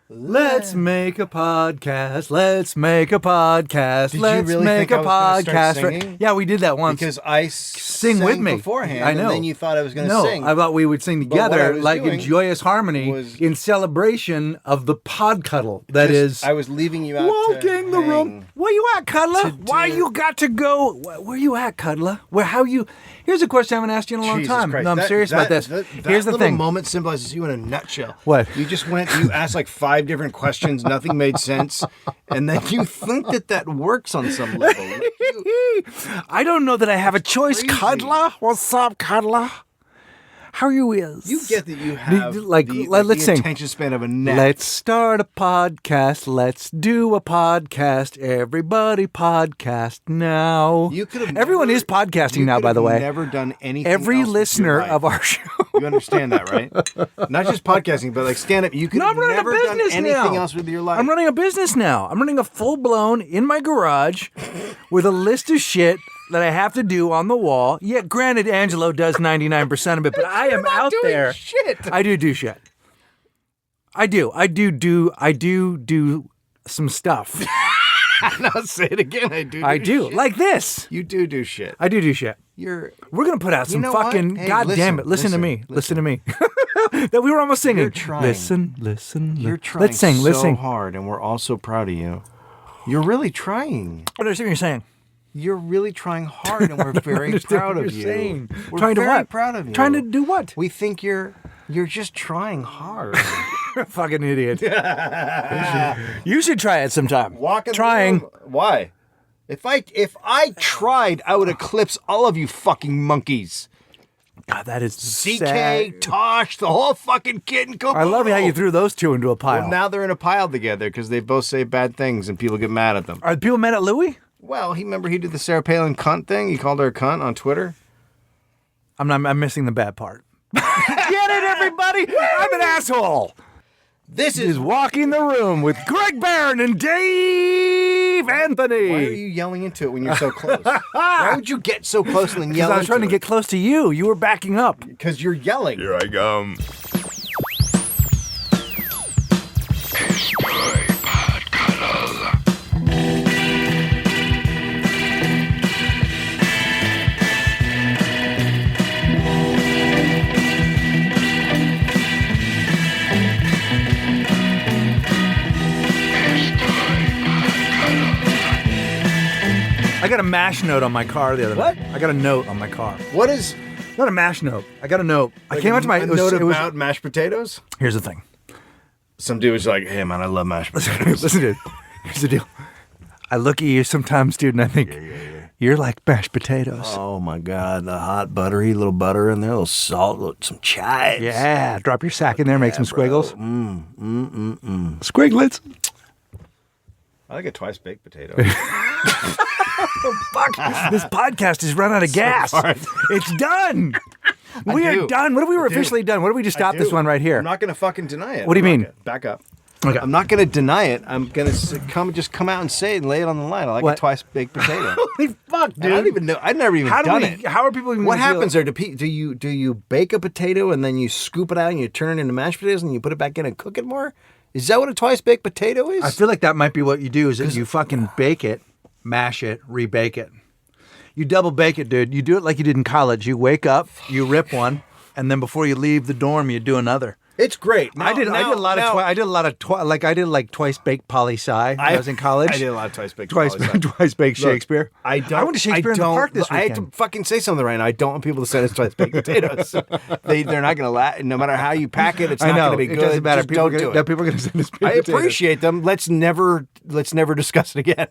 Let's make a podcast. Let's make a podcast. Did Let's you really make think a I was gonna podcast. start singing? Yeah, we did that once. Because I Sing with me beforehand, I know. and then you thought I was going to no, sing. I thought we would sing But what I together, was like in doing joyous harmony, was- in celebration of the pod cuddle. That is, I was leaving you out walking the room. Where you at, Cuddler? Why do- you got to go? Where you at, Cuddler? How you? Here's a question I haven't asked you in a long Jesus time. Christ. No, I'm serious about this. Here's the little thing. moment symbolizes you in a nutshell. What? You just you asked like 5 different questions, nothing made sense, and then you think that works on some level. I don't know that I have a choice, crazy. Cuddler. What's up, Cuddler? How you is? You get that you have let's sing. attention span of a gnat. Let's start a podcast. Let's do a podcast. Everybody podcast now. You could have Everyone never- is podcasting you now, could by the have way. Never done anything. Every else with your listener life. of our show. You understand that, right? Not just podcasting, but like stand up. You could No, have I'm running never a done business anything now. else with your life. I'm running a business now. I'm running a full-blown in my garage with a list of shit that I have to do on the wall. Yeah, granted, Angelo does 99% of it, but I am out doing there. shit. I do shit. I do some stuff. Now say it again. I do. Shit. Like this. You do shit. I do shit. You're. We're gonna put out some know what? fucking. Hey, God damn listen, it! Listen to me. Listen to me. That we were almost singing. You're trying. Listen. You're trying Let's sing. Let's so sing. hard, and we're all so proud of you. You're really trying. I understand what you're saying. You're really trying hard, and we're very understand proud what of you're you. saying. We're Trying to very what? proud of you. Trying to do what? We think you're just trying hard. Fucking idiot. You should try it sometime. Walking Trying. Why? If I tried, I would eclipse all of you fucking monkeys. God, that is CK, sad. Tosh, the whole fucking kid and I love how you threw those two into a pile. Well, now they're in a pile together because they both say bad things and people get mad at them. Are people mad at Louis? Well, remember he did the Sarah Palin cunt thing? He called her a cunt on Twitter. I'm missing the bad part. Get it, everybody? I'm an asshole. This Is walking the room with Greg Barron and Dave Anthony. Why are you yelling into it when you're so close? Why would you get so close and then Because yell I was trying to get close to you. You were backing up. Because you're yelling. Here I come. I got a mash note on my car the other What? night. I got a note on my car. What is Not a mash note. I got a note. I came out to my a note about mashed potatoes? Here's the thing. Some dude was like, hey man, I love mashed potatoes. Listen, dude. Here's the deal. I look at you sometimes, dude, and I think you're like mashed potatoes. Oh my God, the hot buttery little butter in there, a little salt, some chives. Yeah, drop your sack in there, make some squiggles. Squigglets. I like a twice baked potato. Fuck, this podcast has run out of gas. It's done. We are do. done. What if we were officially done? What if we just stop this one right here? I'm not going to fucking deny it. What do you mean? Back up. Okay. I'm not going to deny it. I'm going to come out and say it and lay it on the line. I like What? a twice baked potato. Holy fuck, dude. I don't even know. I've never even done it. How are people even What gonna feel happens it? there? Do you bake a potato and then you scoop it out and you turn it into mashed potatoes and you put it back in and cook it more? Is that what a twice baked potato is? I feel like that might be what you do is that you fucking bake it, mash it, rebake it. You double bake it, dude. You do it like you did in college. You wake up, you rip one, and then before you leave the dorm, you do another. It's great. I did a lot of twice baked poli sci when I was in college. I did a lot of twice baked. Twice baked Shakespeare. I don't. I went to Shakespeare in the park this I weekend. have to fucking say something right now. I don't want people to say it's twice baked potatoes. They're not going to laugh. No matter how you pack it, it's I not know. going to be It good. doesn't matter. Just don't do it. People are going to send us baked I potatoes. appreciate them. Let's never discuss it again.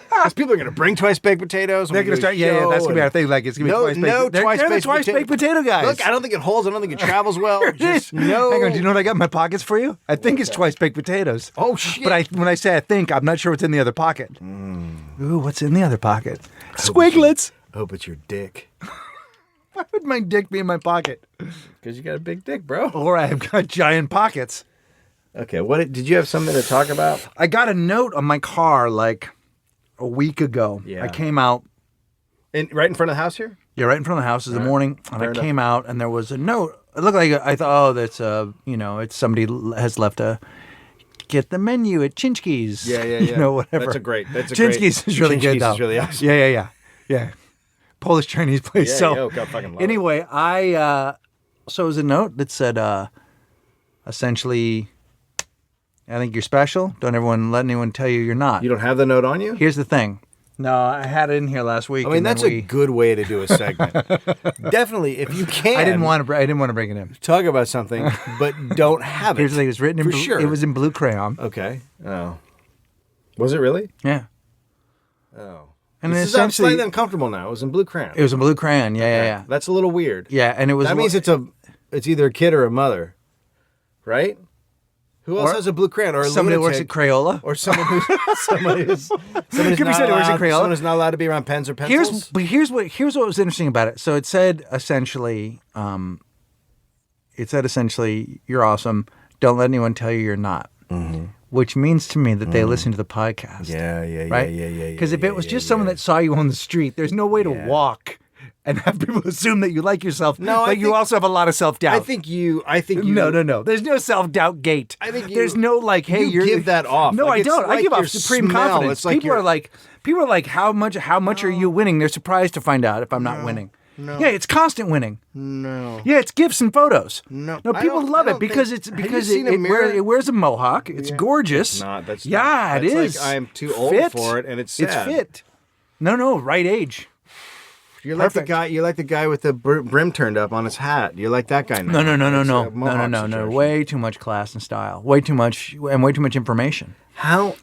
Because people are going to bring twice baked potatoes. They're going to start. Yeah, that's going to be our thing. Like it's going to be No, twice baked. They're the twice baked potato guys. Look, I don't think it holds. I don't think it travels well. Just no. Hang on, do you know what I got in my pockets for you? I think it's twice baked potatoes. Oh shit! But when I say I think, I'm not sure what's in the other pocket. Ooh, what's in the other pocket? Squiglets. I hope it's your dick. Why would my dick be in my pocket? Because you got a big dick, bro. Or I've got giant pockets. Okay, did you have something to talk about? I got a note on my car like a week ago. Yeah. I came out. Right in front of the house here? Yeah, right in front of the house in the morning, and Fair I enough. came out, and there was a note It looked like I thought, oh, that's it's somebody has left a get the menu at Chinchky's. Yeah. Whatever. That's a Chinchky's great. is really good Chinchky's though. is really awesome. Yeah. Polish Chinese place. Yeah, so God, fucking love it. anyway, so it was a note that said, essentially, I think you're special. Don't let anyone tell you you're not. You don't have the note on you? Here's the thing. No, I had it in here last week. I mean, that's a good way to do a segment. Definitely, if you can. I didn't want to bring it in. Talk about something, but don't have it. Here's the thing. It was written in For blue. sure. It was in blue crayon. Okay. Oh. Was it really? Yeah. Oh. And I'm essentially, slightly uncomfortable now. It was in blue crayon. it was in blue crayon. Yeah. That's a little weird. Yeah, and it was. That means it's either a kid or a mother, right? Who else has a blue crayon? Or a somebody who works at lunatic? Crayola. Or someone who's somebody's Could be somebody who works at Crayola. Someone who's not allowed to be around pens or pencils. Here's what was interesting about it. So it said essentially, you're awesome. Don't let anyone tell you you're not. Mm-hmm. Which means to me that they listen to the podcast. Yeah. Right? Because if it was just someone that saw you on the street, there's no way to walk and have people assume that you like yourself. No, but you also have a lot of self-doubt. I think you. No. There's no self-doubt gate. I think there's no like, hey, you give that off. No, Like, I it's don't. I like give off your supreme smell. confidence. It's like People are like, how much are you winning? They're surprised to find out if I'm not winning. No. Yeah, it's constant winning. No. Yeah, it's gifts and photos. No. People love it because it wears a mohawk. It's gorgeous. It's not. That's yeah, not. it is. Like I'm too old for it, and it's sad. It's fit. No, right age. You're like the guy. You're like the guy with the brim turned up on his hat. You're like that guy now. No. Way too much class and style. Way too much information.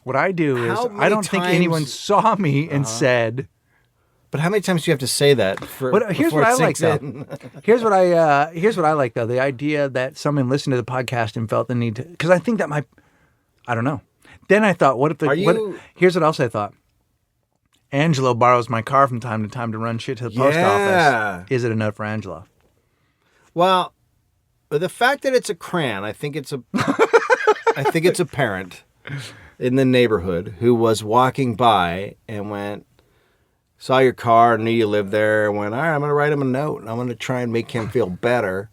What I do is I don't think anyone saw me and said. But how many times do you have to say that? Here's what I like though. Here's what I like though. The idea that someone listened to the podcast and felt the need to, because I think that might. I don't know. Then I thought, what if here's what else I thought. Angelo borrows my car from time to time to run shit to the post office. Is it enough for Angelo? Well, the fact that it's a crayon, I think it's a parent in the neighborhood who was walking by and saw your car, knew you lived there, and went, all right, I'm going to write him a note. I'm going to try and make him feel better.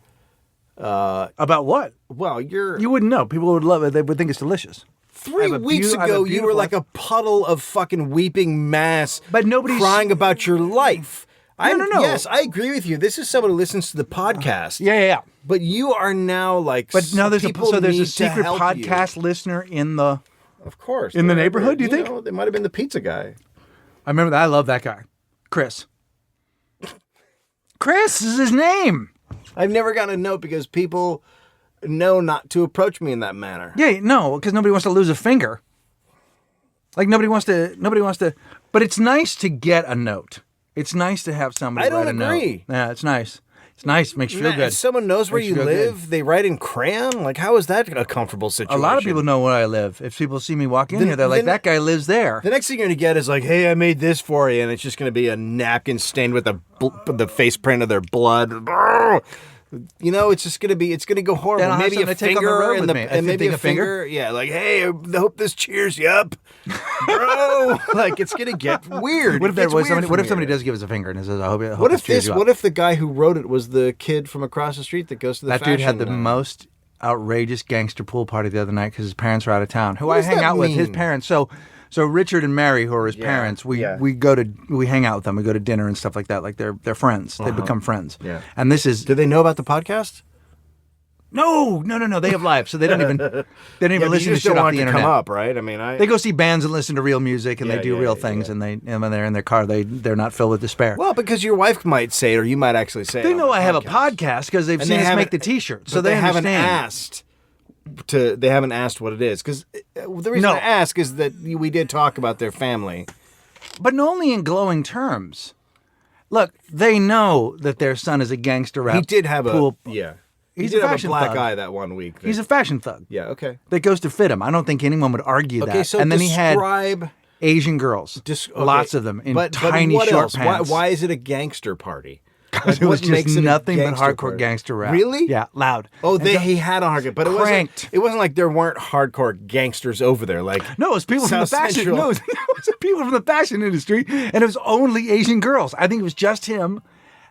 About what? Well, you wouldn't know. People would love it. They would think it's delicious. 3 weeks ago, you were like a puddle of fucking weeping mass, but nobody's crying about your life. No. Yes, I agree with you. This is someone who listens to the podcast. Yeah. But you are now like. But now there's a need secret to help podcast you. listener in the. Of course. In the neighborhood, do you think? They might have been the pizza guy. I remember that. I love that guy, Chris. Chris is his name. I've never gotten a note because people know not to approach me in that manner. Yeah, no, because nobody wants to lose a finger. Like nobody wants to. But it's nice to get a note. It's nice to have somebody write a note. I don't agree. Yeah, it's nice. It's nice. Makes you feel good. If someone knows where you live, they write in crayon? Like, how is that a comfortable situation? A lot of people know where I live. If people see me walk in here, they're like, that guy lives there. The next thing you're going to get is like, hey, I made this for you. And it's just going to be a napkin stained with the face print of their blood. You know, it's just going to go horrible. Then maybe a finger and maybe a finger. Yeah, like, hey, I hope this cheers you up. Bro, like it's going to get weird. What if somebody does give us a finger and says, I hope what this cheers you up? What if the guy who wrote it was the kid from across the street that goes to the That dude had the most outrageous gangster pool party the other night because his parents were out of town. Who I hang out with, his parents. So Richard and Mary, who are his parents, we hang out with them. We go to dinner and stuff like that. Like they're friends. They become friends. Yeah. And this is. Do they know about the podcast? No. They have lives, so they don't even listen to shit off the internet. Come up, right? I mean, they go see bands and listen to real music, and they do real things, and when they're in their car, they're not filled with despair. Well, because your wife might say it, or you might actually say it. They know I have a podcast because they've seen us make the T-shirt, so they haven't understand. They haven't asked what it is because the reason I ask is that we did talk about their family, but only in glowing terms. Look, they know that their son is a gangster rap. He did have pool. He did have a black eye that one week. He's a fashion thug. Yeah, okay. That goes to fit him. I don't think anyone would argue that. Okay, so and then he had Asian girls, lots of them in tiny short pants. Why is it a gangster party? Because it was just nothing but hardcore gangster rap. Really? Yeah, loud. Oh, he had a hardcore, but cranked. It wasn't like there weren't hardcore gangsters over there. Like no, it was people from the fashion. No, it was people from the fashion industry, and it was only Asian girls. I think it was just him,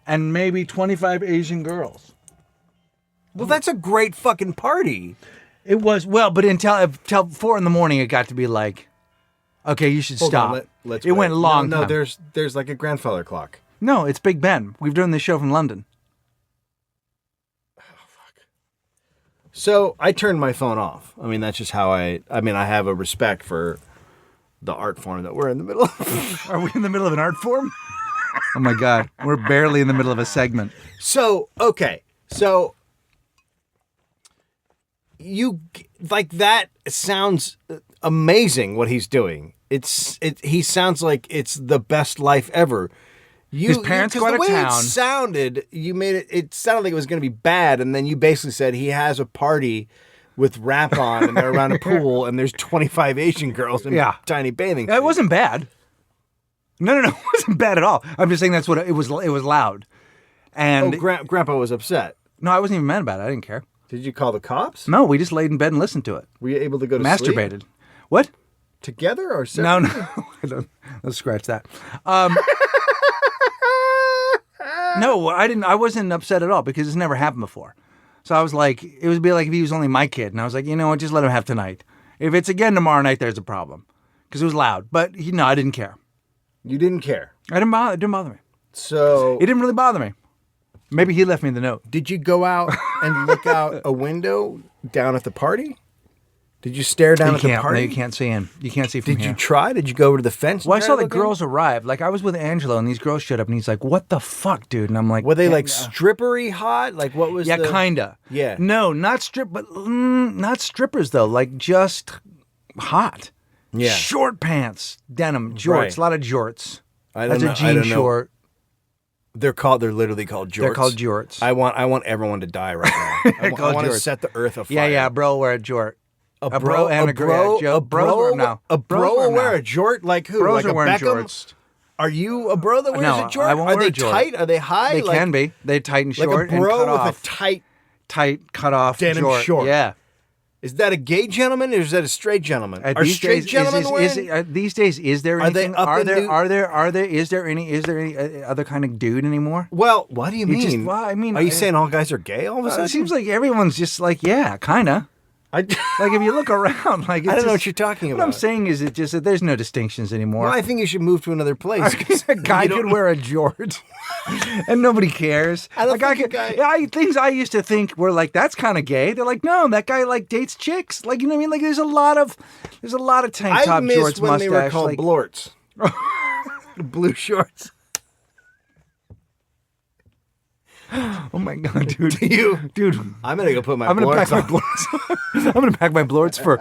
and maybe 25 Asian girls. Well, that's a great fucking party. It was, well, but until 4 a.m, it got to be like, okay, you should Hold stop. on, let's it wait. went a long No, time. there's like a grandfather clock. No, it's Big Ben. We've done this show from London. So I turned my phone off. I mean, that's just how I have a respect for the art form that we're in the middle of. Are we in the middle of an art form? Oh my God. We're barely in the middle of a segment. So, okay. So you like that sounds amazing what he's doing. He sounds like it's the best life ever. His parents go out of the way town. It sounded, you made it sounded like it was going to be bad, and then you basically said he has a party with rap on, and they're around a pool, and there's 25 Asian girls in tiny bathing suits. It wasn't bad. No, it wasn't bad at all. I'm just saying that's what it was. It was loud, and Grandpa was upset. No, I wasn't even mad about it. I didn't care. Did you call the cops? No, we just laid in bed and listened to it. Were you able to go to Masturbated. sleep? What? Together or separately? No. Let's scratch that. No, I didn't. I wasn't upset at all because it's never happened before. So I was like, it would be like if he was only my kid, and I was like, you know what, just let him have tonight. If it's again tomorrow night, there's a problem because it was loud. But I didn't care. You didn't care. It didn't bother me. So it didn't really bother me. Maybe he left me the note. Did you go out and look out a window down at the party? Did you stare down at the party? No, you can't see in. You can't see from here. Did you try? Did you go over to the fence? Well, I saw the girls arrive. Like, I was with Angelo, and these girls showed up, and he's like, what the fuck, dude? And I'm like... Were they, like, strippery hot? Like, what was Yeah, kinda. Yeah. No, not not strippers, though. Like, just hot. Yeah. Short pants, denim, jorts, Right. a lot of jorts. I That's a jean short. They're literally called jorts. They're called jorts. I want everyone to die right now. I want to jorts. set the earth afire. Yeah, bro, wear a jort. A bro and a bro will wear a jort? Like who? Bros like are wearing Beckham? jorts. Are you a bro that wears No, a jort? I won't Are wear they a jort. tight? Are they high? They can be. They tight and short like a bro and cut with off. a tight cut off denim jort. short. Yeah. Is that a gay gentleman or is that a straight gentleman? Are These straight days, gentlemen wearing? these days, is there anything? Are they Is there any other kind of dude anymore? Well, what do you mean? I mean, are you saying all guys are gay all of a sudden? It seems like everyone's just like, yeah, kind of. Like if you look around, like it's I don't know what you're talking about. What I'm saying is, it just that there's no distinctions anymore. Well, I think you should move to another place. A guy could wear a jort, and nobody cares. I don't think a guy. Things I used to think were like that's kind of gay. They're like, no, that guy like dates chicks. Like, you know what I mean? Like there's a lot of tank top, I miss jorts, when mustache. they were called like, blorts. Blue shorts. Oh my god, dude! Dude, I'm gonna go put my. I'm gonna pack on. my blorts. I'm gonna pack my blorts for.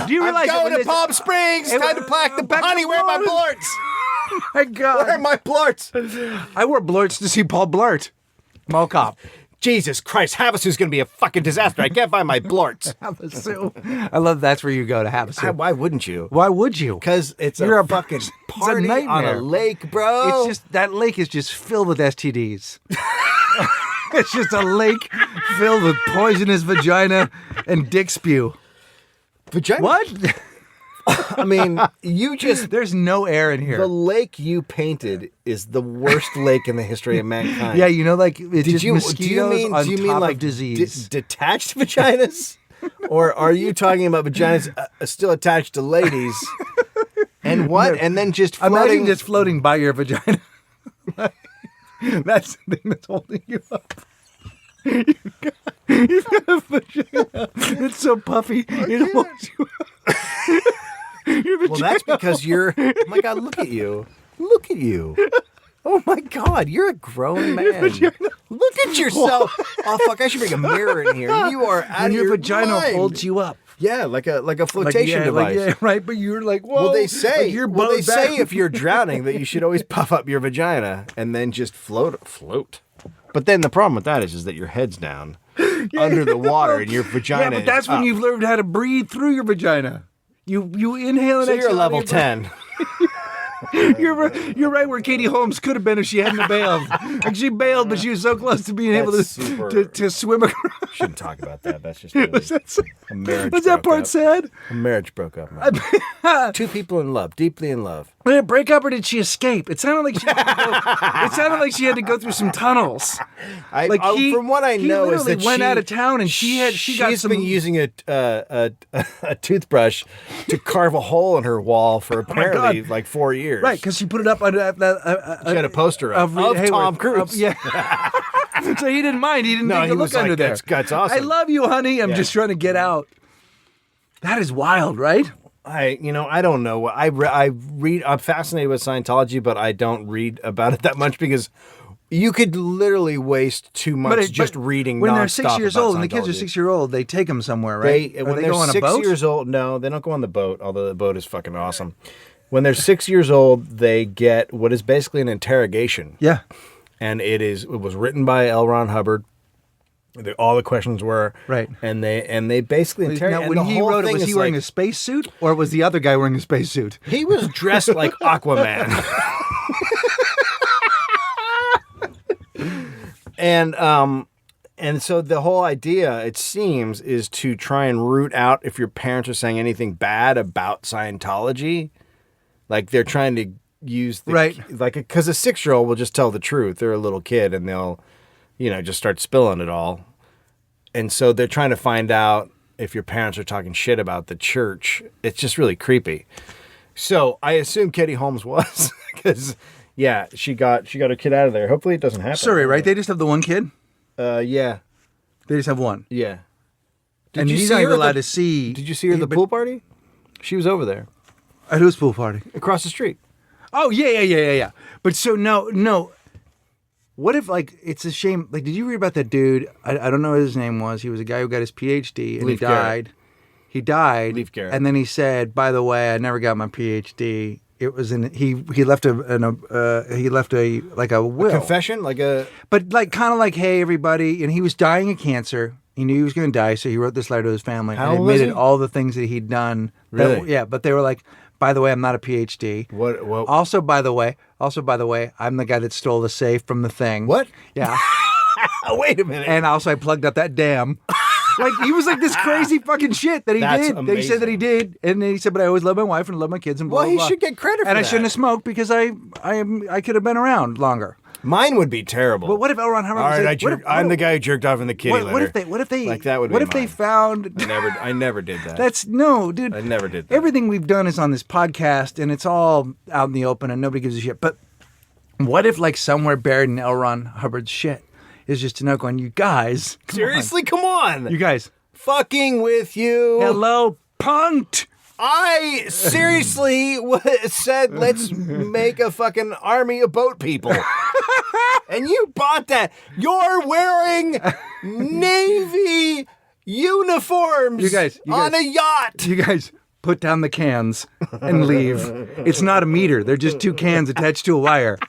Do you realize? I'm going to Palm Springs. Time to pack the honey. Where are my blorts? Oh my god! Where are my blorts? I wore blorts to see Paul Blart, Mall Cop. Jesus Christ, Havasu's going to be a fucking disaster. I can't find my blorts. Havasu. I love that's where you go to Havasu. Why wouldn't you? Why would you? Because it's You're a fucking party nightmare. on a lake, bro. It's just that lake is just filled with STDs. It's just a lake filled with poisonous vagina and dick spew. Vagina? What? I mean, There's no air in here. The lake you painted is the worst lake in the history of mankind. Yeah, you know, like it's just mosquitoes do you mean top like of disease. Detached vaginas? Or are you talking about vaginas still attached to ladies? And what? No, and then just floating? Imagine just floating by your vagina. That's the thing that's holding you up. You've got a vagina. It's so puffy. It holds you up. Well, that's because you're... Oh, my God, look at you. Look at you. Oh, my God, you're a grown man. Look at yourself. Oh, fuck, I should bring a mirror in here. You are out of your vagina mind. Holds you up. Yeah, like a flotation device. Yeah, right, but you're like, whoa. Well, they say, like if you're drowning that you should always puff up your vagina and then just float. But then the problem with that is that your head's down under the water and your vagina but that's is when up. you've learned how to breathe through your vagina. You inhale and so exhale. You're level 10. You're right where Katie Holmes could have been if she hadn't bailed. Like she bailed, but she was so close to being able to swim across. Shouldn't talk about that. That's just really, a marriage. Was that part sad? A marriage broke up. Two people in love, deeply in love. Did it break up or did she escape? It sounded like she had to go through some tunnels. From what I know, is that he went out of town and she's been using a toothbrush to carve a hole in her wall for apparently like 4 years. Right, because she put it up on she had a poster of Tom Cruise. Yeah. So he didn't mind. He didn't think to look under there. That's awesome. I love you, honey. I'm just trying to get out. That is wild, right? I don't know. I read. I'm fascinated with Scientology, but I don't read about it that much because you could literally waste 2 months just reading. When they're 6 years old, and the kids are 6 years old, they take them somewhere, right? When they go on a boat. 6 years old, no, they don't go on the boat. Although the boat is fucking awesome. When they're 6 years old, they get what is basically an interrogation. Yeah, and it was written by L. Ron Hubbard. All the questions were right, and they basically interrogated. Now, when he wrote it, was he wearing a spacesuit, or was the other guy wearing a spacesuit? He was dressed like Aquaman. And so the whole idea, it seems, is to try and root out if your parents are saying anything bad about Scientology. Like they're trying to use because a 6-year-old will just tell the truth. They're a little kid and they'll, just start spilling it all. And so they're trying to find out if your parents are talking shit about the church. It's just really creepy. So I assume Katie Holmes was because, she got her kid out of there. Hopefully it doesn't happen. Sorry, right? They just have the one kid? Yeah. They just have one? Yeah. And he's not even allowed to see. Did you see her at the pool party? She was over there. At whose pool party? Across the street. Oh, yeah. But so, no. What if, it's a shame, did you read about that dude? I don't know what his name was. He was a guy who got his PhD, and Leif he died. Garrett. He died. Leif Garrett. And then he said, by the way, I never got my PhD. It was he left a will. A confession? But kind of like, hey, everybody, and he was dying of cancer. He knew he was going to die, so he wrote this letter to his family. How and old was admitted he? all the things that he'd done. Really? But they were like, by the way, I'm not a PhD. What? Also, by the way, I'm the guy that stole the safe from the thing. What? Yeah. Wait a minute. And also, I plugged up that dam. He was like this crazy fucking shit that he That's did. amazing. That he said that he did, and then he said, "But I always love my wife and love my kids and blah blah blah." Well, he should get credit for that. And I shouldn't have smoked because I could have been around longer. Mine would be terrible. But what if L. Ron Hubbard? All right, I'm the guy who jerked off in the kitty litter. What if they? Like that would. What be if mine. they found? I never did that. Dude. I never did that. Everything we've done is on this podcast, and it's all out in the open, and nobody gives a shit. But what if, somewhere buried in L. Ron Hubbard's shit is just a note going, "You guys, seriously, come on, you guys, fucking with you." Hello, punked. I seriously said, let's make a fucking army of boat people. And you bought that. You're wearing Navy uniforms on a yacht. You guys, put down the cans and leave. It's not a meter. They're just 2 cans attached to a wire.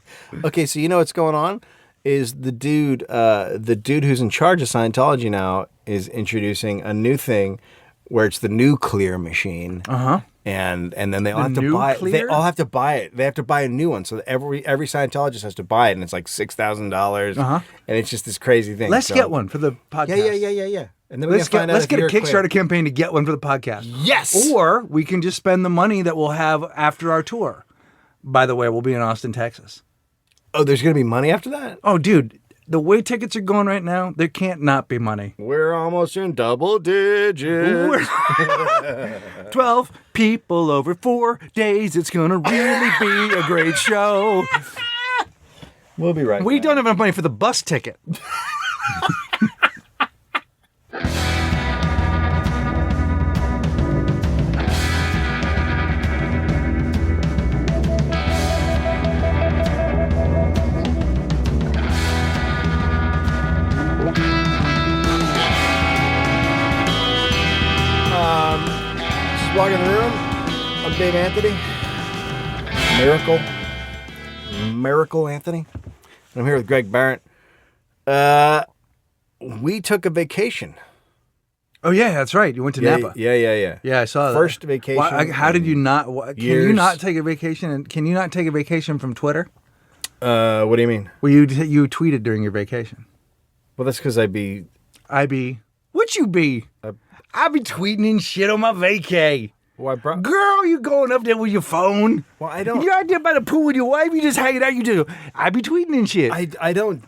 Okay, so you know what's going on? Is the dude who's in charge of Scientology now is introducing a new thing where it's the nuclear machine. Uh-huh. And then they all have to buy it. They all have to buy it. They have to buy a new one. So every Scientologist has to buy it, and it's like $6,000. Uh-huh. And it's just this crazy thing. Let's get one for the podcast. Yeah. And then let's get a Kickstarter campaign to get one for the podcast. Yes. Or we can just spend the money that we'll have after our tour. By the way, we'll be in Austin, Texas. Oh, there's going to be money after that? Oh, dude. The way tickets are going right now, there can't not be money. We're almost in double digits. 12 people over 4 days. It's going to really be a great show. We'll be right back. We don't have enough money for the bus ticket. Walk in the room. I'm Dave Anthony. Miracle Anthony. I'm here with Greg Barrett. We took a vacation. Oh yeah, that's right. You went to Napa. Yeah. Yeah, I saw that. First vacation. How did you not? Can you not take a vacation? And can you not take a vacation from Twitter? What do you mean? Well, you tweeted during your vacation. Well, that's because What you be? I be tweeting and shit on my vacay. Well, Girl, you going up there with your phone? Well, I don't. You out there by the pool with your wife? You just hanging out? You do? I be tweeting and shit. I don't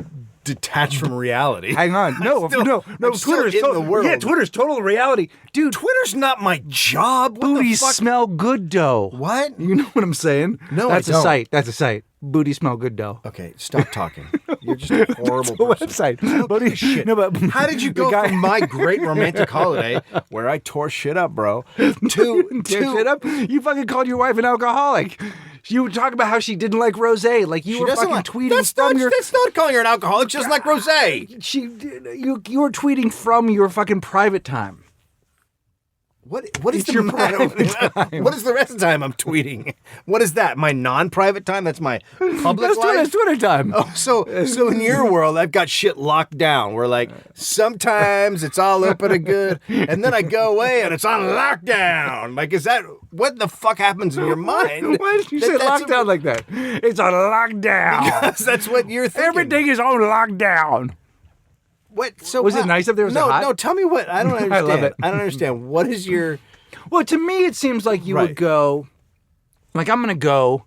detach from reality. Hang on, no, I'm still Twitter's in the world. Yeah, Twitter's total reality, dude. Twitter's not my job. What the Booties fuck? smell good dough. What? You know what I'm saying? No, that's I a don't. site. That's a site. Booty smell good dough. Okay, stop talking. You're just a horrible The person. website. Booty Shit. No, but How did you go from my great romantic holiday where I tore shit up, bro, to shit up? You fucking called your wife an alcoholic. You were talking about how she didn't like rosé. Like you She were doesn't fucking like- tweeting that's from not, your. That's not calling her an alcoholic. Just like rosé. You were tweeting from your fucking private time. What is It's the your matter? private time. What is the rest of the time I'm tweeting? What is that? My non-private time? That's my public That's life. Twitter time. Oh, so in your world, I've got shit locked down. Where like sometimes it's all open and good, and then I go away and it's on lockdown. Like, is that what the fuck happens in your mind? Why did you say lockdown like that? It's on lockdown. Because that's what you're thinking. Everything is on lockdown. What? So Was it nice up there? Was it no, hot? no. Tell me what. I don't understand. I love it. I don't understand. What is your? Well, to me, it seems like you Right. would go, like, I'm going to go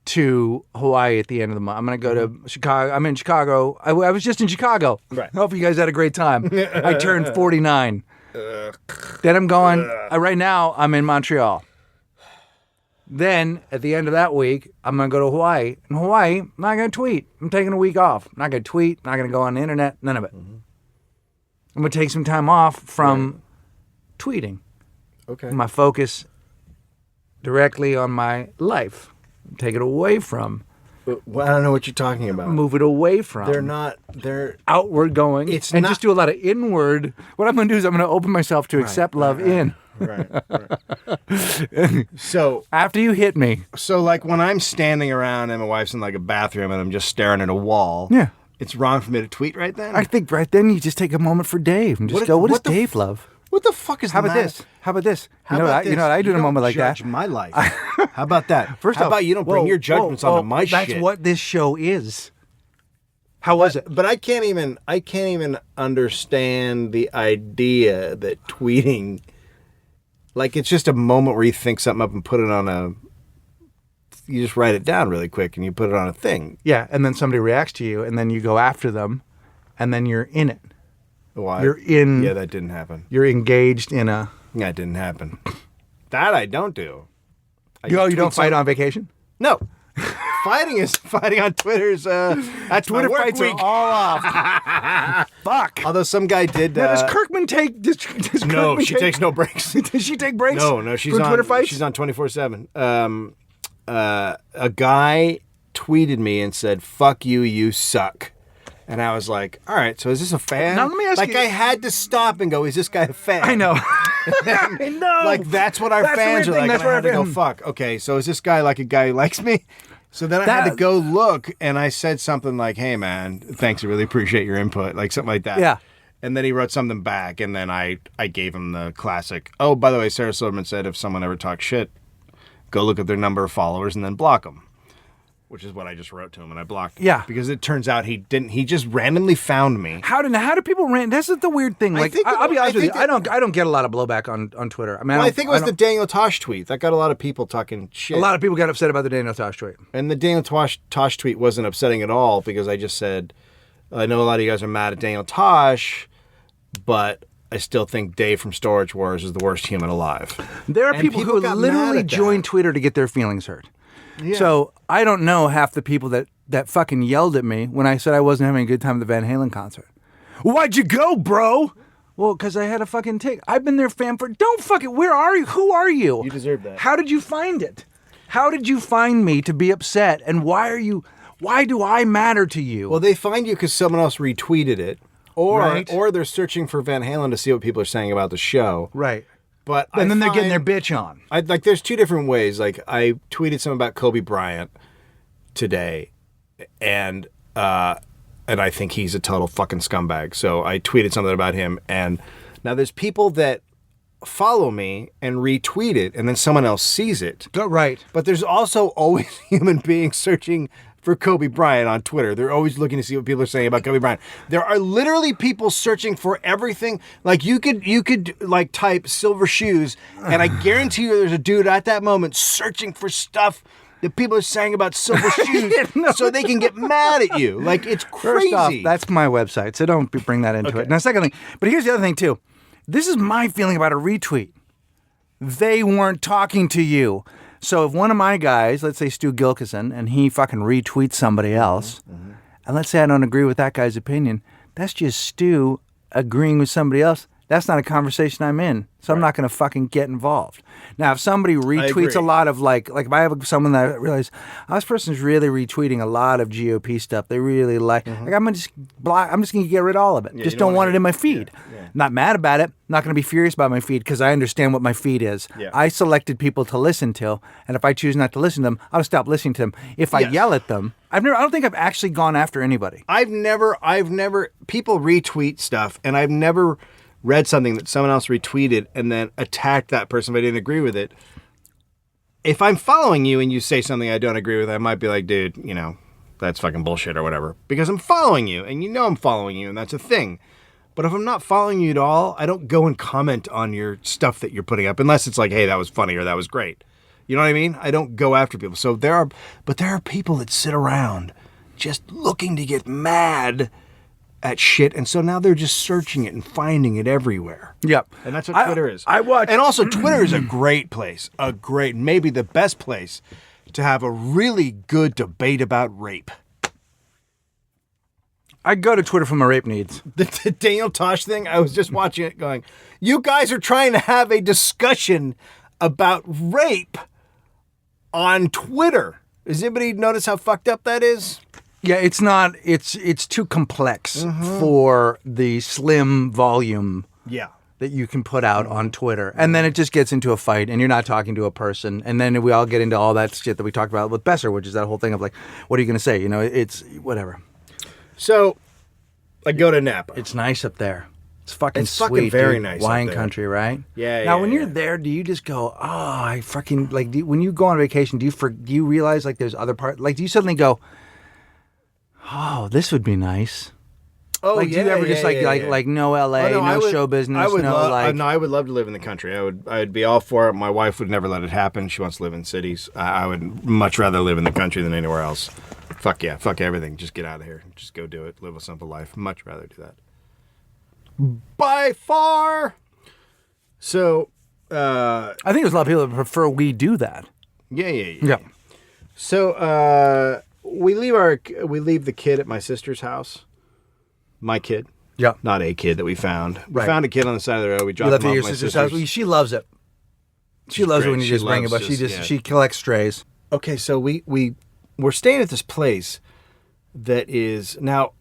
to Hawaii at the end of the month. I'm going to go to Chicago. I'm in Chicago. I was just in Chicago. Right. I hope you guys had a great time. I turned 49. Then I'm going, right now, I'm in Montreal. Then, at the end of that week, I'm going to go to Hawaii. In Hawaii, I'm not going to tweet. I'm taking a week off. I'm not going to tweet. Not going to go on the internet. None of it. I'm going to take some time off from tweeting. Okay. My focus directly on my life. Take it away from. Well, I don't know what you're talking about. Move it away from. They're not. They're. outward going. It's and not- just do a lot of inward. What I'm going to do is I'm going to open myself to accept love in. Right. So After you hit me. like when I'm standing around and my wife's in like a bathroom and I'm just staring at a wall. Yeah. It's wrong for me to tweet right then. I think right then you just take a moment for Dave and just go, what does Dave love? What the fuck is How the about matter? this? How about this? How you know about what I, you know what I do in a don't moment like that? judge my life. How about that? First How off, about you don't bring whoa, your judgments whoa, onto my that's shit? what this show is. How was it? But I can't even understand the idea that tweeting, like, it's just a moment where you think something up and put it on you just write it down really quick and you put it on a thing. Yeah, and then somebody reacts to you, and then you go after them, and then you're in it. Why? You're in. Yeah, that didn't happen. You're engaged in a. That didn't happen. That I don't do. I You just don't tweet fight some- on vacation? No. Fighting on Twitter's. That's Twitter my work fights week. are all off. Fuck. Although some guy did. Now, does Kirkman take? Does no, Kirkman she take, takes no breaks. Does she take breaks? No, she's for on Twitter fights. She's on 24/7. A guy tweeted me and said, "Fuck you, you suck." And I was like, "All right, so is this a fan?" Now, let me ask like, you- I had to stop and go, "Is this guy a fan?" I know. I know. Like, that's what our That's the fans weird are thing. like. That's And I what had to our go, fans- "Fuck." Okay, so is this guy like a guy who likes me? So then I had to go look, and I said something like, "Hey, man, thanks. I really appreciate your input," like something like that. Yeah. And then he wrote something back, and then I gave him the classic. Oh, by the way, Sarah Silverman said if someone ever talks shit, go look at their number of followers and then block them. Which is what I just wrote to him, and I blocked him. Yeah. Because it turns out he didn't. He just randomly found me. How do people rant? This is the weird thing. Like, think that- I'll be honest I with you. think that- I don't get a lot of blowback on Twitter. I mean, Well, I think it was the don't- Daniel Tosh tweet that got a lot of people talking shit. a lot of people got upset about the Daniel Tosh tweet. And the Daniel Tosh tweet wasn't upsetting at all because I just said, I know a lot of you guys are mad at Daniel Tosh, but I still think Dave from Storage Wars is the worst human alive. There are And people people who got mad literally at that. join Twitter to get their feelings hurt. So I don't know half the people that fucking yelled at me when I said I wasn't having a good time at the Van Halen concert. Why'd you go, bro? Well, because I had a fucking tick. I've been their fan for. Don't fucking. Where are you? Who are you? You deserve that. How did you find it? How did you find me to be upset? And why are you? Why do I matter to you? Well, they find you because someone else retweeted it, or Right. or they're searching for Van Halen to see what people are saying about the show. right. But And then they're getting their find- bitch on. like there's two different ways. Like I tweeted something about Kobe Bryant today, and I think he's a total fucking scumbag. So I tweeted something about him, and now there's people that follow me and retweet it, and then someone else sees it. Right. But there's also always human beings searching for Kobe Bryant on Twitter. They're always looking to see what people are saying about Kobe Bryant. There are literally people searching for everything. Like you could like type silver shoes, and I guarantee you there's a dude at that moment searching for stuff that people are saying about silver shoes so they can get mad at you. Like, it's crazy. First off, that's my website, so don't bring that into it. Now, secondly, but here's the other thing, too. This is my feeling about a retweet. They weren't talking to you. So if one of my guys, let's say Stu Gilkison, and he fucking retweets somebody else, and let's say I don't agree with that guy's opinion, that's just Stu agreeing with somebody else. That's not a conversation I'm in, so I'm not going to fucking get involved. Now, if somebody retweets a lot of like if I have someone that I realize, oh, this person's really retweeting a lot of GOP stuff, they really like I'm just going to get rid of all of it. Just don't want it in my feed. Not mad about it. Not going to be furious about my feed because I understand what my feed is. I selected people to listen to, and if I choose not to listen to them, I'll stop listening to them. If I yell at them, I don't think I've actually gone after anybody. I've never people retweet stuff, and I've never read something that someone else retweeted and then attacked that person if I didn't agree with it. If I'm following you and you say something I don't agree with, I might be like, dude, that's fucking bullshit or whatever. Because I'm following you and I'm following you and that's a thing. But if I'm not following you at all, I don't go and comment on your stuff that you're putting up unless it's like, hey, that was funny or that was great. You know what I mean? I don't go after people. So there are people that sit around just looking to get mad at shit, and so now they're just searching it and finding it everywhere. Yep. And that's what Twitter is. And also Twitter is a great place, maybe the best place to have a really good debate about rape. I go to Twitter for my rape needs. The Daniel Tosh thing, I was just watching it going, you guys are trying to have a discussion about rape on Twitter. Does anybody notice how fucked up that is? Yeah, it's not. It's too complex for the slim volume. That you can put out on Twitter, and then it just gets into a fight, and you're not talking to a person, and then we all get into all that shit that we talked about with Besser, which is that whole thing of like, what are you going to say? It's whatever. So, I go to Napa. It's nice up there. It's fucking it's sweet. Fucking very dude. nice. Wine country, right? Yeah. Now, when you're there, do you just go, oh, I fucking like? When you go on vacation, do you realize like there's other parts? Like, do you suddenly go, oh, this would be nice. Oh, like, do you ever just like no LA, no show business, I would love to live in the country. I'd be all for it. My wife would never let it happen. She wants to live in cities. I would much rather live in the country than anywhere else. Fuck yeah, fuck everything. Just get out of here. Just go do it. Live a simple life. Much rather do that. By far. So, I think there's a lot of people that prefer we do that. Yeah. So, we leave the kid at my sister's house. My kid. Yeah. Not a kid that we found. We found a kid on the side of the road. We dropped him off at my sister's house. She loves it. She loves it when you just bring it, but she collects strays. Okay, so we're staying at this place that is now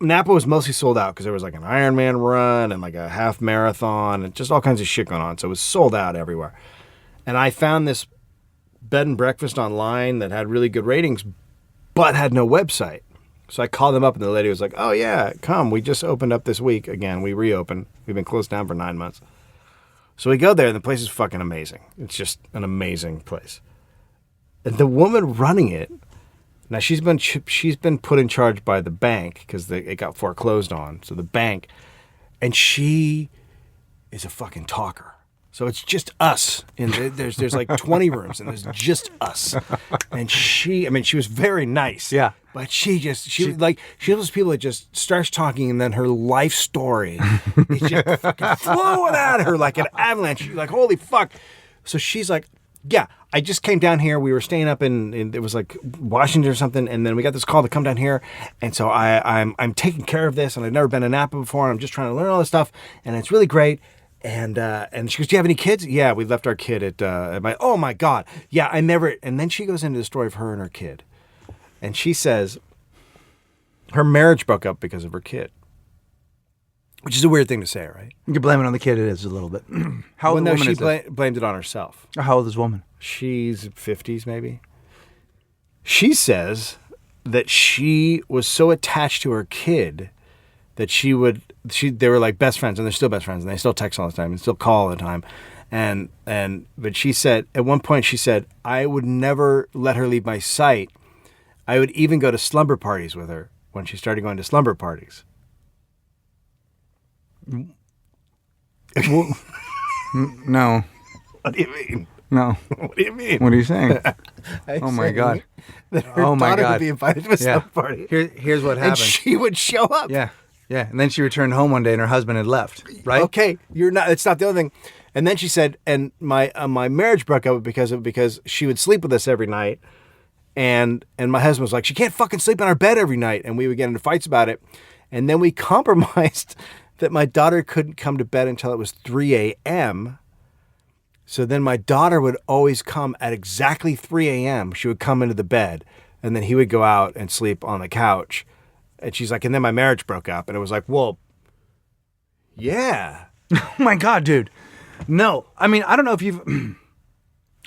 Napa was mostly sold out because there was like an Ironman run and like a half marathon and just all kinds of shit going on. So it was sold out everywhere. And I found this bed and breakfast online that had really good ratings, but had no website. So I called them up and the lady was like, oh yeah, come. We just opened up this week. Again, we reopened. We've been closed down for 9 months. So we go there and the place is fucking amazing. It's just an amazing place. And the woman running it, now she's been put in charge by the bank because it got foreclosed on. So the bank, and she is a fucking talker. So it's just us. And there's like 20 rooms and there's just us. And she was very nice. Yeah. But she's those people that just starts talking and then her life story is just fucking flowing at her like an avalanche. She's like, holy fuck. So she's like, yeah, I just came down here. We were staying up in it was like Washington or something, and then we got this call to come down here, and so I'm taking care of this, and I've never been in Napa before. And I'm just trying to learn all this stuff, and it's really great. And she goes, do you have any kids? Yeah, we left our kid at my. Oh my God, yeah, I never. And then she goes into the story of her and her kid, and she says her marriage broke up because of her kid. Which is a weird thing to say, right? You can blame it on the kid. It is a little bit. How old is she blamed it on herself. How old is this woman? She's 50s, maybe. She says that she was so attached to her kid that they were like best friends, and they're still best friends, and they still text all the time and still call all the time. But she said, at one point, she said, I would never let her leave my sight I would even go to slumber parties with her when she started going to slumber parties. No. What do you mean? No. What do you mean? What are you saying? Oh my God. That her Oh my daughter God. would be invited to a slumber party. Here's what And happened. she would show up. Yeah. And then she returned home one day and her husband had left. Right? Okay, it's not the only thing. And then she said, and my marriage broke up because she would sleep with us every night, and my husband was like, she can't fucking sleep in our bed every night, and we would get into fights about it, and then we compromised that my daughter couldn't come to bed until it was 3 a.m. So then my daughter would always come at exactly 3 a.m. She would come into the bed, and then he would go out and sleep on the couch. And she's like, and then my marriage broke up. And it was like, well, yeah. Oh my God, dude. No. I mean, I don't know if you've...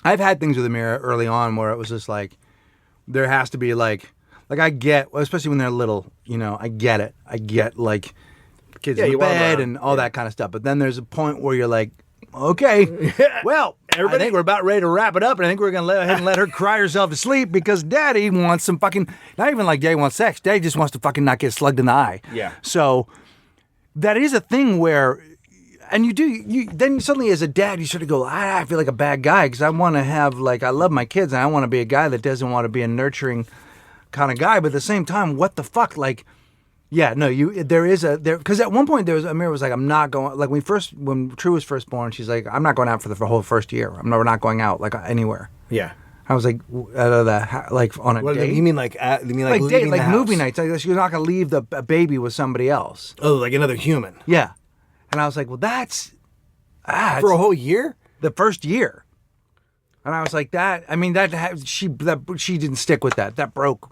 I've had things with Amira early on where it was just like, there has to be like I get, especially when they're little, I get it. I get like kids in the bed and all that kind of stuff. But then there's a point where you're like, okay, well, I think we're about ready to wrap it up, and I think we're going to go ahead and let her cry herself to sleep because Daddy wants some fucking, not even like Daddy wants sex, Daddy just wants to fucking not get slugged in the eye. Yeah. So that is a thing where, and then suddenly as a dad, you sort of go, I feel like a bad guy because I want to have, I love my kids, and I want to be a guy that doesn't want to be a nurturing kind of guy, but at the same time, what the fuck, because at one point Amira was like, I'm not going, when True was first born, she's like, I'm not going out for the whole first year. We're not going out anywhere. Yeah. I was like, on a date? You mean like leaving date, the house? movie nights. You're not going to leave a baby with somebody else. Oh, like another human. Yeah. And I was like, well, that's... for a whole year? The first year. And I was like, she didn't stick with that. That broke.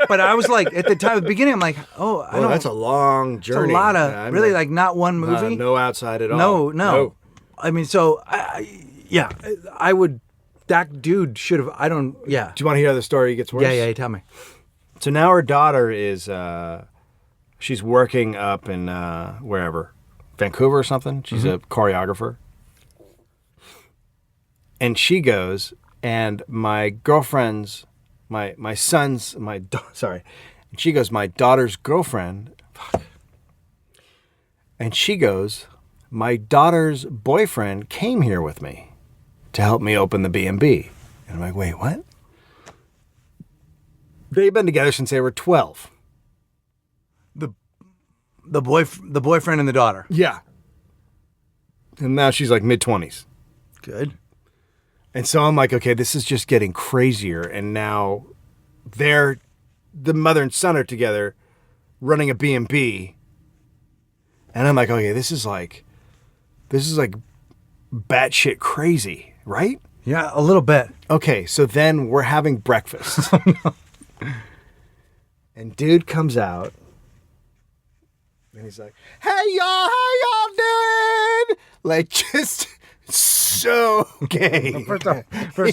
But I was like, at the beginning, I'm like, that's a long journey. It's a lot of, not one movie. No outside at all. No. I mean, so, I would, that dude should have, I don't, yeah. Do you want to hear how the story gets worse? Yeah, tell me. So now her daughter is, she's working up in, wherever, Vancouver or something. She's a choreographer. And she goes, and my girlfriend's, my daughter's girlfriend, and she goes, my daughter's boyfriend came here with me to help me open the B&B. And I'm like, wait, what? They've been together since they were 12. The boyfriend and the daughter. Yeah. And now she's like mid-20s. Good. And so I'm like, okay, this is just getting crazier. And now the mother and son are together running a B&B. And I'm like, okay, this is like batshit crazy, right? Yeah, a little bit. Okay, so then we're having breakfast. And dude comes out. And he's like, hey, y'all, how y'all doing? Like, just... so gay. First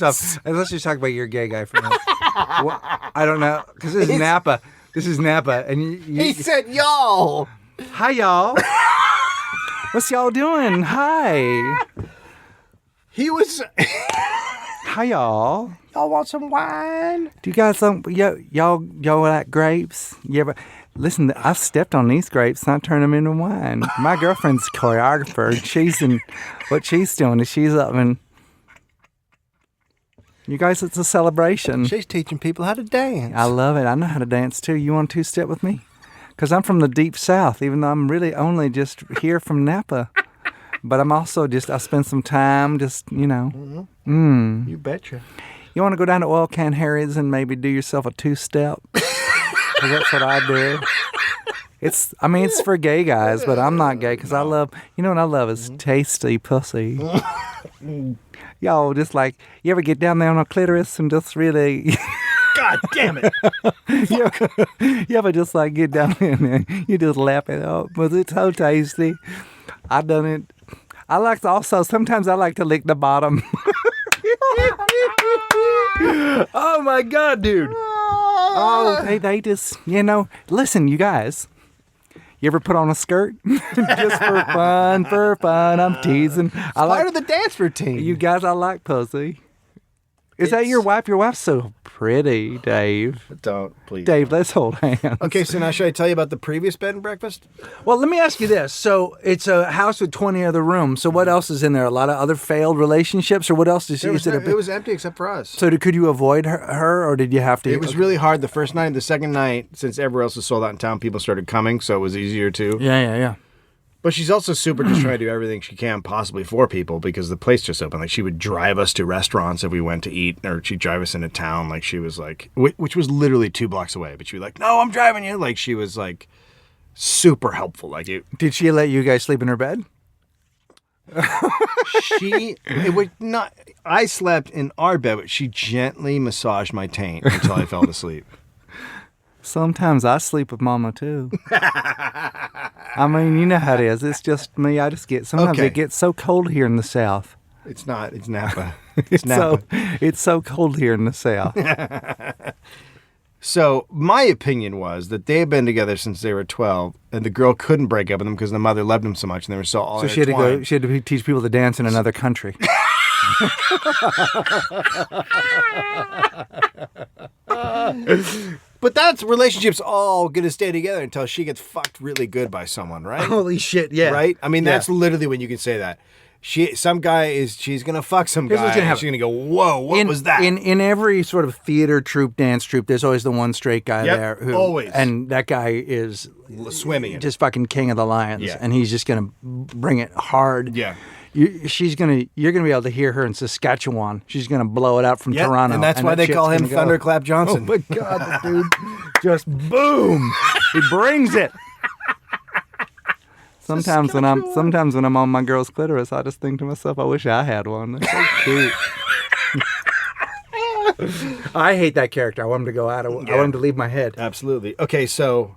off, let's just talk about your gay guy for a minute. I don't know, because this is Napa. And he said, y'all. Hi, y'all. What's y'all doing? Hi. He was. Hi, y'all. Y'all want some wine? Do you guys y'all like grapes? You ever? Listen, I've stepped on these grapes and I turn them into wine. My girlfriend's a choreographer. What she's doing is she's up and you guys, it's a celebration. She's teaching people how to dance. I love it. I know how to dance too. You want to two-step with me? Because I'm from the deep south, even though I'm really only just here from Napa. But I'm also I spend some time Mm-hmm. You betcha. You want to go down to Oil Can Harry's and maybe do yourself a two-step? Because that's what I do. It's for gay guys, but I'm not gay because I love, what I love is tasty pussy. Y'all just you ever get down there on a clitoris and just really... God damn it. you ever just get down there and you just lap it up? Was it so tasty? I done it. Sometimes I like to lick the bottom. Oh my God, dude. Oh, they just, listen, you guys. You ever put on a skirt? Just for fun. I'm teasing. Part of the dance routine. You guys, I like pussy. Is that your wife? Your wife's so pretty, Dave. Don't, please. Dave, let's hold hands. Okay, so now should I tell you about the previous bed and breakfast? Well, let me ask you this. So it's a house with 20 other rooms. So what else is in there? A lot of other failed relationships, or what else is It was empty except for us. So could you avoid her, or did you have to? It was really hard the first night. The second night, since everywhere else was sold out in town, people started coming, so it was easier too. Yeah. But she's also super just trying to do everything she can possibly for people because the place just opened. Like she would drive us to restaurants if we went to eat, or she'd drive us into town. Like she was like, which was literally 2 blocks away. But she was like, "No, I'm driving you." Like she was like super helpful. Like it. Did she let you guys sleep in her bed? It would not. I slept in our bed, but she gently massaged my taint until I fell asleep. Sometimes I sleep with Mama too. I mean, you know how it is. It's just me. Sometimes it gets so cold here in the South. It's not. It's Napa. It's so cold here in the South. So my opinion was that they had been together since they were 12, and the girl couldn't break up with him because the mother loved him so much, and they were so all. So she had to teach people to dance in another country. But that's relationships all going to stay together until she gets fucked really good by someone, right? Holy shit, yeah. Right? I mean, that's literally when you can say that. She's going to fuck some guy. She's going to go, whoa, what was that? In every sort of theater troupe, dance troupe, there's always the one straight guy there. Always. And that guy is swimming. Just fucking king of the lions. Yeah. And he's just going to bring it hard. Yeah. You're gonna be able to hear her in Saskatchewan. She's gonna blow it out from Toronto, and that's why they call him Thunderclap Johnson. Oh my God, the dude just boom! He brings it. Sometimes when I'm on my girl's clitoris, I just think to myself, I wish I had one. That's so cute. I hate that character. I want him to go out. I want him to leave my head. Absolutely. Okay, so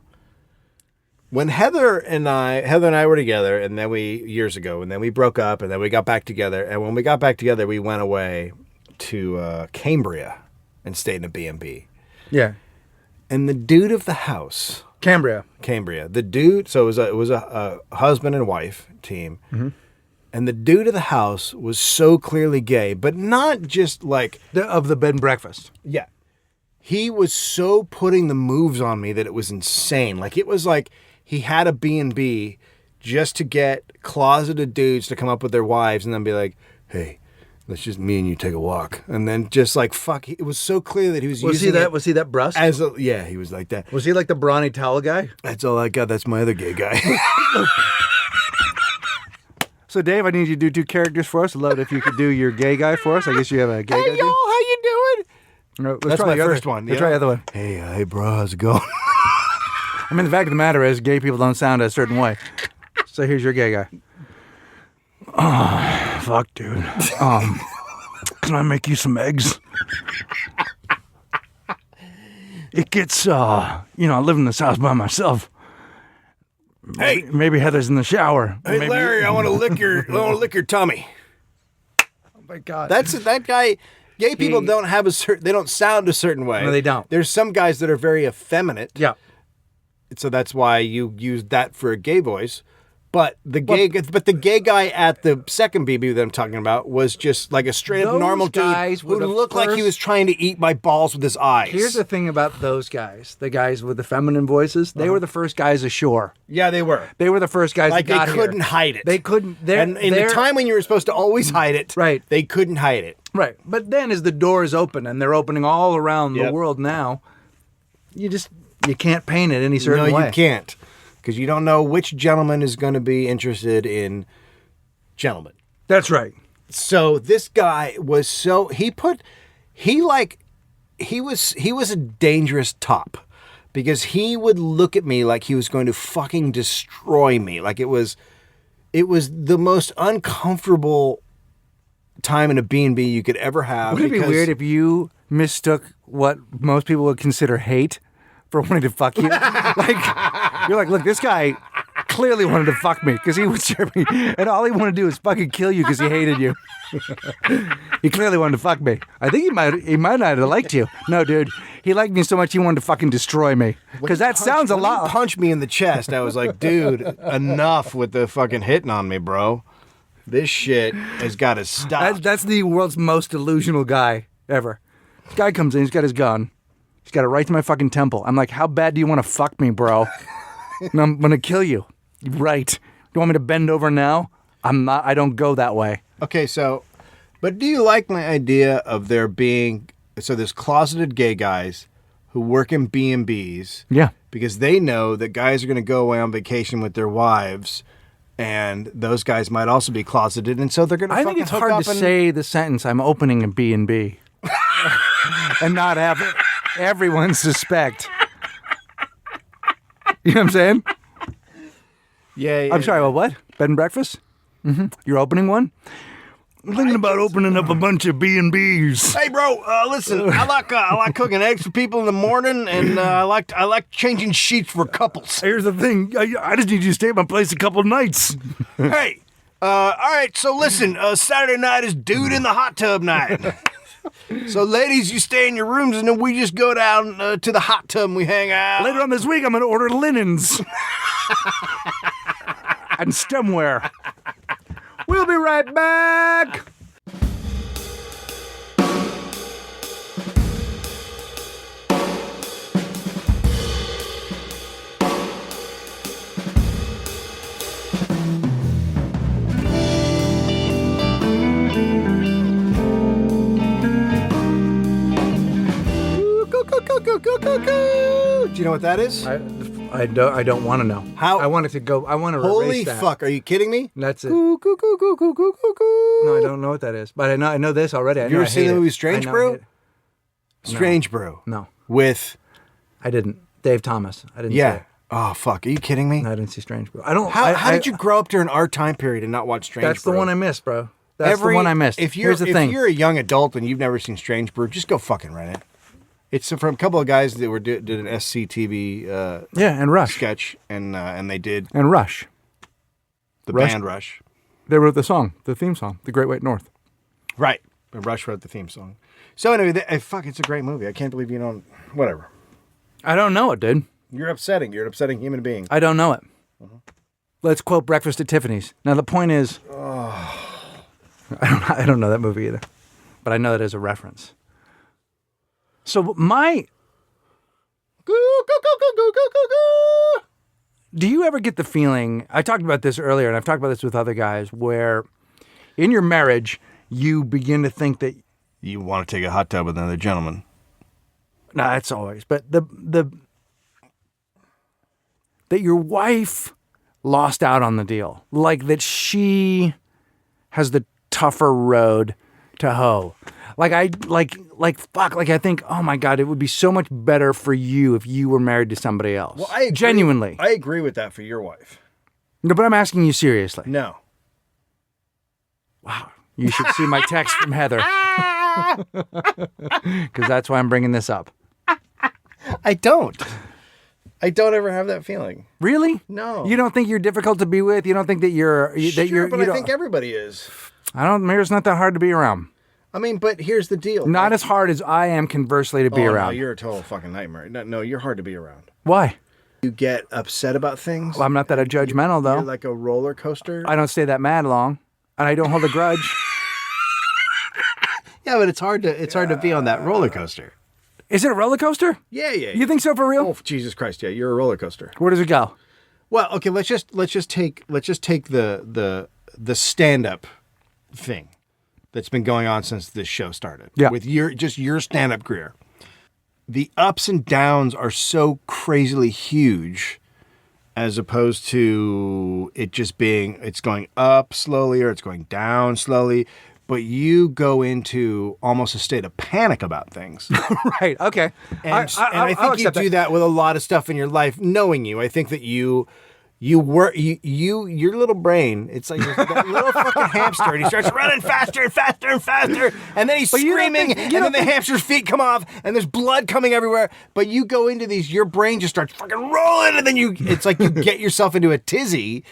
when Heather and I were together, and then years ago, and then we broke up, and then we got back together. And when we got back together, we went away to Cambria and stayed in a B&B. Yeah. And the dude of the house, Cambria. The dude. So it was a husband and wife team, and the dude of the house was so clearly gay, but not just like Of the bed and breakfast. Yeah. He was so putting the moves on me that it was insane. Like it was like he had a B&B just to get closeted dudes to come up with their wives and then be like, "Hey, let's just me and you take a walk." And then just like fuck, it was so clear that he was using it Was he that brusque? he was like that. Was he like the brawny towel guy? That's all I got. That's my other gay guy. So Dave, I need you to do 2 characters for us. I'd love it if you could do your gay guy for us. I guess you have a gay guy. Hey y'all, how you doing? No, That's my first one. Let's try the other one. Hey bro, how's it going? I mean, the fact of the matter is, gay people don't sound a certain way. So here's your gay guy. Oh, fuck, dude. Can I make you some eggs? It gets, I live in this house by myself. Hey, maybe Heather's in the shower. hey Maybe, Larry, I want to lick your tummy. Oh my God. That's that guy. Gay people don't have they don't sound a certain way. No, they don't. There's some guys that are very effeminate. Yeah. So that's why you use that for a gay voice. But the gay guy at the second BB that I'm talking about was just like a straight up normal dude who looked like he was trying to eat my balls with his eyes. Here's the thing about those guys, the guys with the feminine voices, they were the first guys ashore. Yeah, they were. They were the first guys that got here. They couldn't hide it. They couldn't. And in the time when you were supposed to always hide it, right, they couldn't hide it. Right. But then as the doors open, and they're opening all around the world now, you can't paint it any certain way. No, you can't. Because you don't know which gentleman is going to be interested in gentlemen. That's right. So this guy was he was a dangerous top because he would look at me like he was going to fucking destroy me. Like it was the most uncomfortable time in a B&B you could ever have. Would it be weird if you mistook what most people would consider hate for wanting to fuck you? You're like, look, this guy clearly wanted to fuck me because he would serve me, and all he wanted to do is fucking kill you because he hated you. He clearly wanted to fuck me. I think he might not have liked you. No, dude, he liked me so much he wanted to fucking destroy me. Because that sounds a lot. When he punched me in the chest, I was like, dude, enough with the fucking hitting on me, bro. This shit has got to stop. That's the world's most delusional guy. ever. This guy comes in, he's got his gun. He's got it right to my fucking temple. I'm like, how bad do you want to fuck me, bro? And I'm going to kill you. Right. You want me to bend over now? I'm not. I don't go that way. Okay, so, but do you like my idea of there being, so there's closeted gay guys who work in B&Bs. Yeah. Because they know that guys are going to go away on vacation with their wives, and those guys might also be closeted, and so they're going to I think it's hard to say the sentence, I'm opening a B&B. And not have everyone suspect. You know what I'm saying? Yeah. I'm sorry, well, what? Bed and breakfast? Mm-hmm. You're opening one? I'm thinking about opening up a bunch of B&Bs. Hey, bro, listen, I like cooking eggs for people in the morning, and I like changing sheets for couples. Here's the thing. I just need you to stay at my place a couple of nights. Hey, all right, so listen, Saturday night is dude in the hot tub night. So, ladies, you stay in your rooms, and then we just go down to the hot tub and we hang out. Later on this week, I'm going to order linens. And stemware. We'll be right back. Do you know what that is? I don't want to know. How? I want it to go. I want to Holy erase that. fuck! Are you kidding me? That's it. Coo, coo, coo, coo, coo, coo, coo, coo. No, I don't know what that is. But I know this already. You ever seen the movie Strange I Brew? hate it. Strange Brew. No, With. I didn't. Dave Thomas. I didn't. Yeah. See it. Oh fuck! Are you kidding me? No, I didn't see Strange Brew. I don't. How did you grow up during our time period and not watch Strange Brew? That's the one I missed, bro. That's the one I missed. Here's the thing. If you're a young adult and you've never seen Strange Brew, just go fucking rent it. It's from a couple of guys that did an SCTV and Rush. sketch, and they did And Rush. the Rush. band Rush. They wrote the song, the theme song, The Great White North. Right. And Rush wrote the theme song. So anyway, fuck, it's a great movie. I can't believe you don't. Whatever. I don't know it, dude. You're upsetting. You're an upsetting human being. I don't know it. Let's quote Breakfast at Tiffany's. Now the point is, I don't know that movie either, but I know that as a reference. So do you ever get the feeling, I talked about this earlier, and I've talked about this with other guys, where in your marriage, you begin to think that, You want to take a hot tub with another gentleman. no, that's always, but that your wife lost out on the deal. Like that she has the tougher road to hoe. I think, oh my God, it would be so much better for you if you were married to somebody else. Well, I agree. Genuinely. I agree with that for your wife. No, but I'm asking you seriously. No. Wow. You should see my text from Heather. Because that's why I'm bringing this up. I don't ever have that feeling. Really? No. You don't think you're difficult to be with? You don't think that you're... But I think everybody is. Mary's not that hard to be around. I mean, but here's the deal. Not as hard as I am, conversely, to be around. No, you're a total fucking nightmare. No, you're hard to be around. Why? You get upset about things. Well, I'm not that judgmental, though. You're like a roller coaster. I don't stay that mad long, and I don't hold a grudge. Yeah, but it's hard to be on that roller coaster. Is it a roller coaster? Yeah. You think so for real? Oh, Jesus Christ! Yeah, you're a roller coaster. Where does it go? Well, okay. Let's just take the stand up thing that's been going on since this show started. Yeah. With your stand up career, the ups and downs are so crazily huge, as opposed to it just being it's going up slowly or it's going down slowly. But you go into almost a state of panic about things. Right. Okay. And I think you do that with a lot of stuff in your life, knowing you. I think that your little brain, it's like that little fucking hamster, and he starts running faster and faster and faster, and then he's screaming, and then the hamster's feet come off, and there's blood coming everywhere. But you go into these, your brain just starts fucking rolling, and then it's like you get yourself into a tizzy.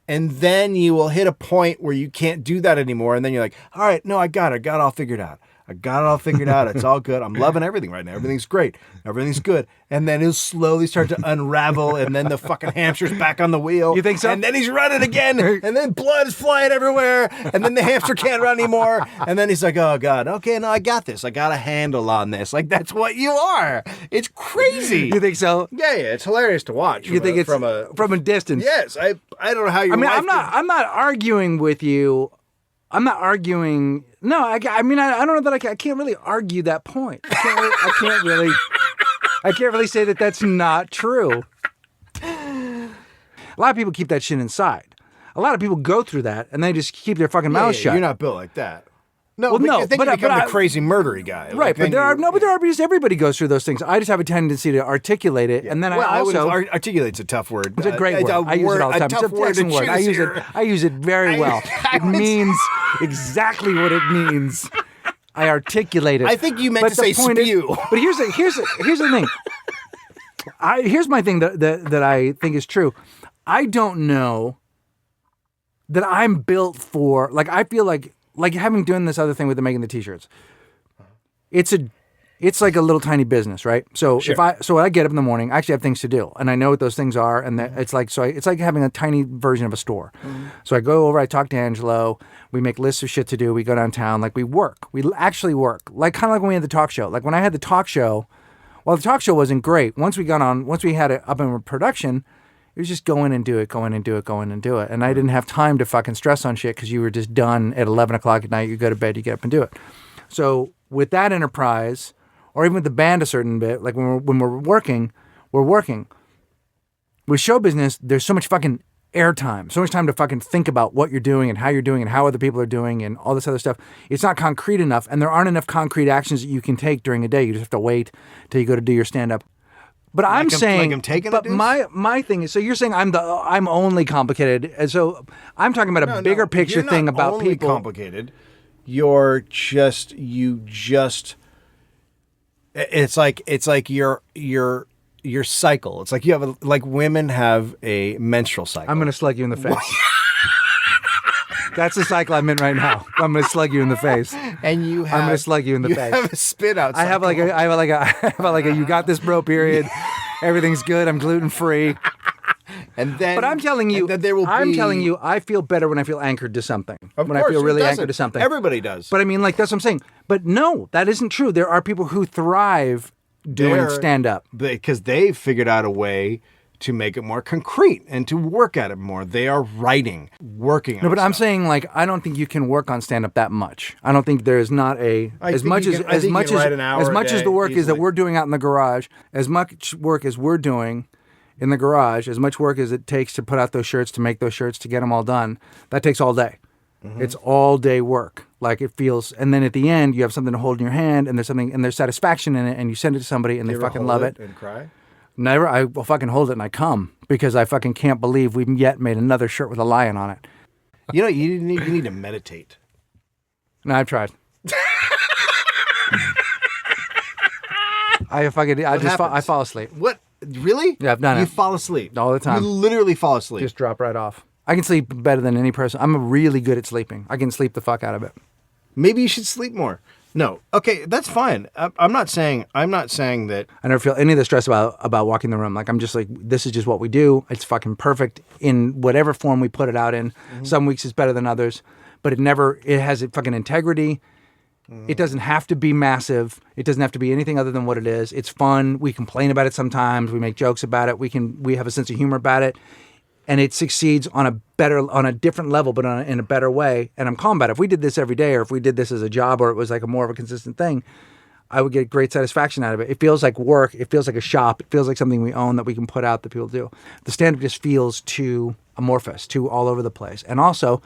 And then you will hit a point where you can't do that anymore. And then you're like, all right, no, I got it all figured out. I got it all figured out. It's all good. I'm loving everything right now. Everything's great. Everything's good. And then he'll slowly start to unravel, and then the fucking hamster's back on the wheel. You think so? And then he's running again, and then blood's flying everywhere, and then the hamster can't run anymore. And then he's like, oh, God, okay, no, I got this. I got a handle on this. Like, that's what you are. It's crazy. You think so? Yeah, it's hilarious to watch. You think it's from a distance? Yes, I don't know how you. I mean, I'm not arguing with you. I'm not arguing. No, I mean, I don't know that I can't really argue that point. I can't really say that that's not true. A lot of people keep that shit inside. A lot of people go through that and they just keep their fucking mouths shut. You're not built like that. No, well, no, then you become the crazy murdery guy. Right, like, but there are because everybody goes through those things. I just have a tendency to articulate it, and then articulate's a tough word. It's a great word. I use it all the time. It's an excellent word. I use it very well. It means exactly what it means. I articulate it. I think you meant to say spew. But here's the thing. Here's my thing that I think is true. I don't know that I'm built for. Like, I feel like having doing this other thing with making the t-shirts. It's like a little tiny business, right? So sure. When I get up in the morning, I actually have things to do, and I know what those things are, and it's like having a tiny version of a store. Mm-hmm. So I go over, I talk to Angelo, we make lists of shit to do, we go downtown, like we actually work, like kind of like when we had the talk show. Like when I had the talk show, well, the talk show wasn't great. Once we had it up in production, it was just go in and do it. And I didn't have time to fucking stress on shit because you were just done at 11 o'clock at night. You go to bed, you get up and do it. So with that enterprise, or even with the band a certain bit, like when we're working. With show business, there's so much fucking airtime, so much time to fucking think about what you're doing and how other people are doing and all this other stuff. It's not concrete enough, and there aren't enough concrete actions that you can take during a day. You just have to wait till you go to do your stand-up. But I'm saying, but my thing is, so you're saying I'm only complicated, and so I'm talking about a bigger picture thing about only people. Complicated. You're just. It's like your cycle. It's like you have like women have a menstrual cycle. I'm gonna slug you in the face. That's the cycle I'm in right now. I'm gonna slug you in the face. And I'm gonna slug you in the face. You have a spit out cycle. I have like a you got this bro period. Everything's good. I'm gluten free. And then, but I'm telling you, I feel better when I feel anchored to something. When I feel really anchored to something. Everybody does. But I mean, like, that's what I'm saying. But no, that isn't true. There are people who thrive doing stand-up. Because they've figured out a way to make it more concrete and to work at it more. They are working on it. No, but I'm saying, like, I don't think you can work on stand-up that much. I don't think there is not as much as the work is that we're doing out in the garage, as much work as we're doing in the garage, as much work as it takes to put out those shirts, to make those shirts, to get them all done, that takes all day. Mm-hmm. It's all day work. Like it feels, and then at the end you have something to hold in your hand, and there's satisfaction in it, and you send it to somebody, and they fucking love it. And cry? Never. I will fucking hold it and I come because I fucking can't believe we've yet made another shirt with a lion on it. You know, you need to meditate. No, I've tried. I fall asleep. What? Really? Yeah, I've done it. You fall asleep all the time. You literally fall asleep. Just drop right off. I can sleep better than any person. I'm really good at sleeping. I can sleep the fuck out of it. Maybe you should sleep more. No. Okay, that's fine. I'm not saying that. I never feel any of the stress about walking the room. Like, I'm just like, this is just what we do. It's fucking perfect in whatever form we put it out in. Mm-hmm. Some weeks it's better than others, but it has a fucking integrity. It doesn't have to be massive. It doesn't have to be anything other than what it is. It's fun. We complain about it sometimes. We make jokes about it. We have a sense of humor about it. And it succeeds on a different level, but in a better way. And I'm calm about it. If we did this every day, or if we did this as a job, or it was like a more of a consistent thing, I would get great satisfaction out of it. It feels like work. It feels like a shop. It feels like something we own that we can put out that people do. The stand-up just feels too amorphous, too all over the place. And also,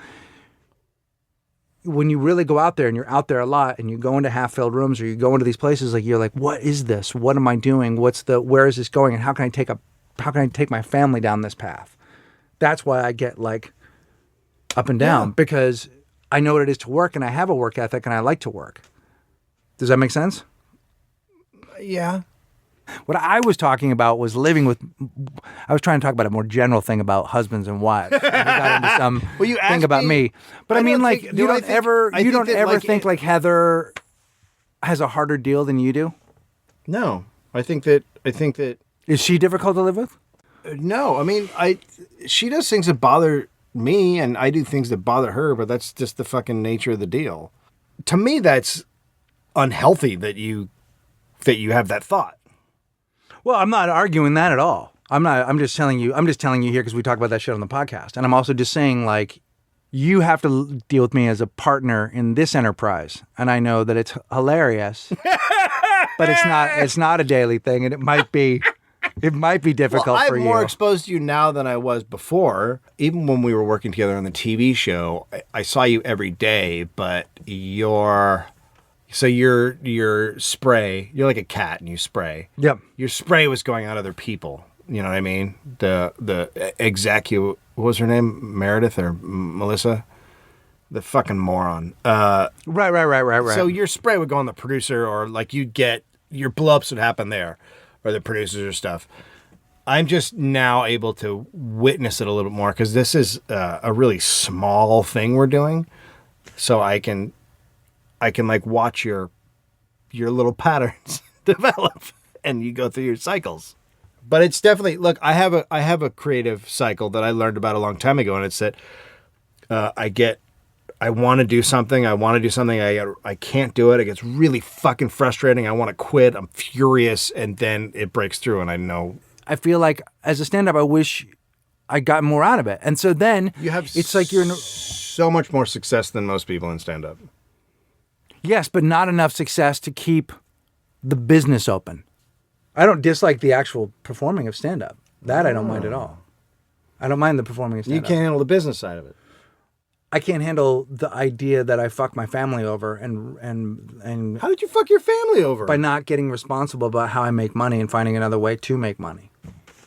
when you really go out there and you're out there a lot and you go into half-filled rooms or you go into these places, like, you're like, what is this? What am I doing? Where is this going? And how can I take my family down this path? That's why I get like up and down, because I know what it is to work and I have a work ethic and I like to work. Does that make sense? Yeah. What I was talking about was I was trying to talk about a more general thing about husbands and wives. We got into some thing about me. But I mean, like, you don't ever think like Heather has a harder deal than you do? No, I think that Is she difficult to live with? no. I mean, she does things that bother me, and I do things that bother her. But that's just the fucking nature of the deal. To me, that's unhealthy that you have that thought. Well, I'm not arguing that at all. I'm just telling you here because we talk about that shit on the podcast. And I'm also just saying, like, you have to deal with me as a partner in this enterprise. And I know that it's hilarious, but it's not a daily thing. And it might be difficult for you. I'm more exposed to you now than I was before. Even when we were working together on the TV show, I saw you every day, but your spray, you're like a cat and you spray. Yep. Your spray was going on other people. You know what I mean? The what was her name? Meredith or Melissa? The fucking moron. Right. So your spray would go on the producer, or like you'd get your blow-ups would happen there, or the producers or stuff. I'm just now able to witness it a little bit more because this is a really small thing we're doing. So I can like watch your little patterns develop, and you go through your cycles. But it's definitely, look, I have a creative cycle that I learned about a long time ago, and it's that I want to do something. I can't do it. It gets really fucking frustrating. I want to quit. I'm furious, and then it breaks through, and I know. I feel like as a stand-up, I wish I got more out of it. And so then it's like you're so much more success than most people in stand-up. Yes, but not enough success to keep the business open. I don't dislike the actual performing of stand-up. That I don't mind at all. I don't mind the performing of stand-up. You can't handle the business side of it. I can't handle the idea that I fuck my family over and How did you fuck your family over? by not getting responsible about how I make money and finding another way to make money.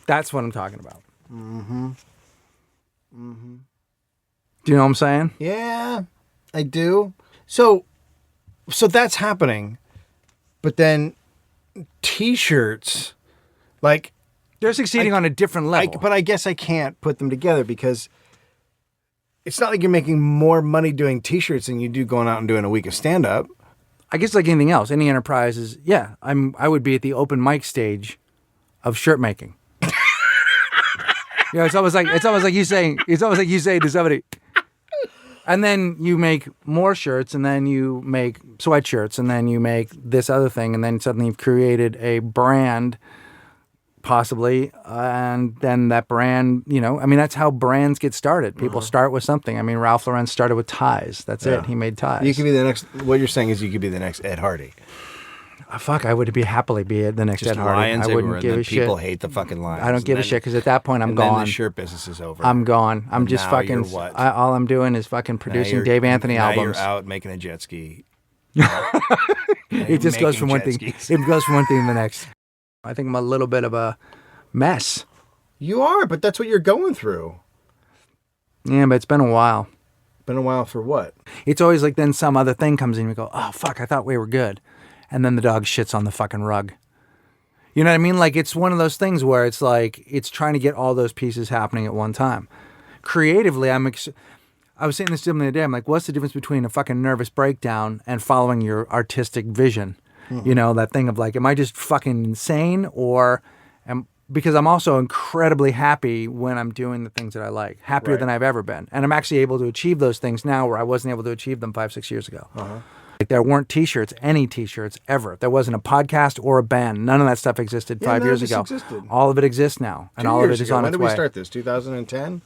That's what I'm talking about. Mm-hmm. Mm-hmm. Do you know what I'm saying? Yeah, I do. So that's happening. But then T-shirts, like... They're succeeding on a different level. But I guess I can't put them together because it's not like you're making more money doing T-shirts than you do going out and doing a week of stand-up. I guess like anything else, any enterprise is, yeah, I would be at the open mic stage of shirt making. It's almost like you saying to somebody, and then you make more shirts, and then you make sweatshirts, and then you make this other thing, and then suddenly you've created a brand, possibly, and then that brand, that's how brands get started. People start with something. I mean, Ralph Lauren started with ties. That's it. He made ties. You could be the next. What you're saying is you could be the next Ed Hardy. Fuck, I would happily be the next Ed Hardy. I wouldn't give a shit. People hate the fucking lions. I don't give a shit because at that point I'm gone. Then the shirt business is over. I'm gone. I'm just fucking. All I'm doing is fucking producing Dave Anthony albums. Now you're out making a jet ski. It just goes from one thing. It goes from one thing to the next. I think I'm a little bit of a mess. You are, but that's what you're going through. Yeah, but it's been a while. Been a while for what? It's always like then some other thing comes in and we go, oh, fuck, I thought we were good. And then the dog shits on the fucking rug. You know what I mean? Like, it's one of those things where it's like, it's trying to get all those pieces happening at one time. Creatively, I was saying this to him the other day. I'm like, what's the difference between a fucking nervous breakdown and following your artistic vision? Mm-hmm. That thing of like, am I just fucking insane because I'm also incredibly happy when I'm doing the things that I like, happier than I've ever been. And I'm actually able to achieve those things now where I wasn't able to achieve them 5-6 years ago. Uh-huh. Like there weren't T-shirts, any T-shirts ever. There wasn't a podcast or a band. None of that stuff existed 5 years ago. All of it exists now, and all of it is on its way. When did we start this? 2010.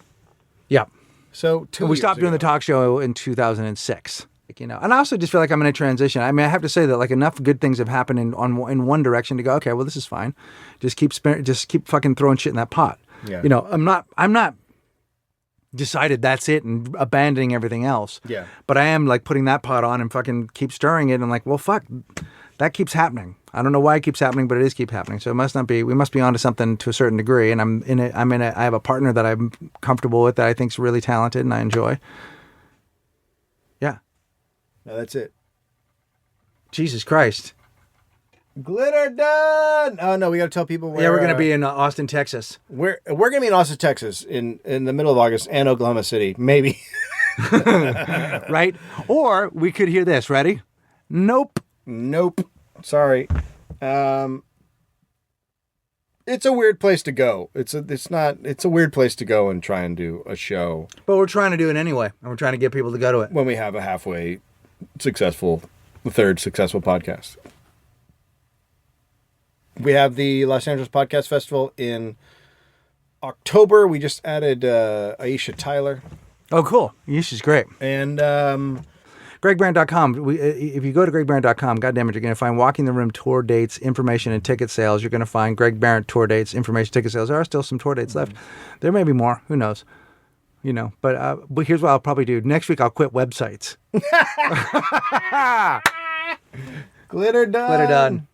Yeah. So we stopped doing the talk show in 2006. And I also just feel like I'm in a transition. I mean, I have to say that like enough good things have happened in one direction to go, okay, well this is fine. Just keep fucking throwing shit in that pot. Yeah. I'm not decided that's it and abandoning everything else. Yeah. But I am like putting that pot on and fucking keep stirring it and like, well, fuck, that keeps happening. I don't know why it keeps happening, but it is keep happening. So we must be onto something to a certain degree. And I have a partner that I'm comfortable with that I think is really talented and I enjoy. Yeah. No, that's it. Jesus Christ. Glitter done. Oh no, we got to tell people where. Yeah, we're gonna be in Austin, Texas. We're gonna be in Austin, Texas, in the middle of August, and Oklahoma City, maybe. Right? Or we could hear this. Ready? Nope. Nope. Sorry. It's a weird place to go. It's a weird place to go and try and do a show. But we're trying to do it anyway, and we're trying to get people to go to it. When we have a halfway successful, the third successful podcast. We have the Los Angeles Podcast Festival in October. We just added Aisha Tyler. Oh, cool. Aisha's great. And GregBarron.com. If you go to GregBarron.com, goddammit, you're going to find Walking the Room tour dates, information, and ticket sales. You're going to find Greg Barron tour dates, information, ticket sales. There are still some tour dates left. There may be more. Who knows? You know. But here's what I'll probably do. Next week, I'll quit websites. Glitter done. Glitter done.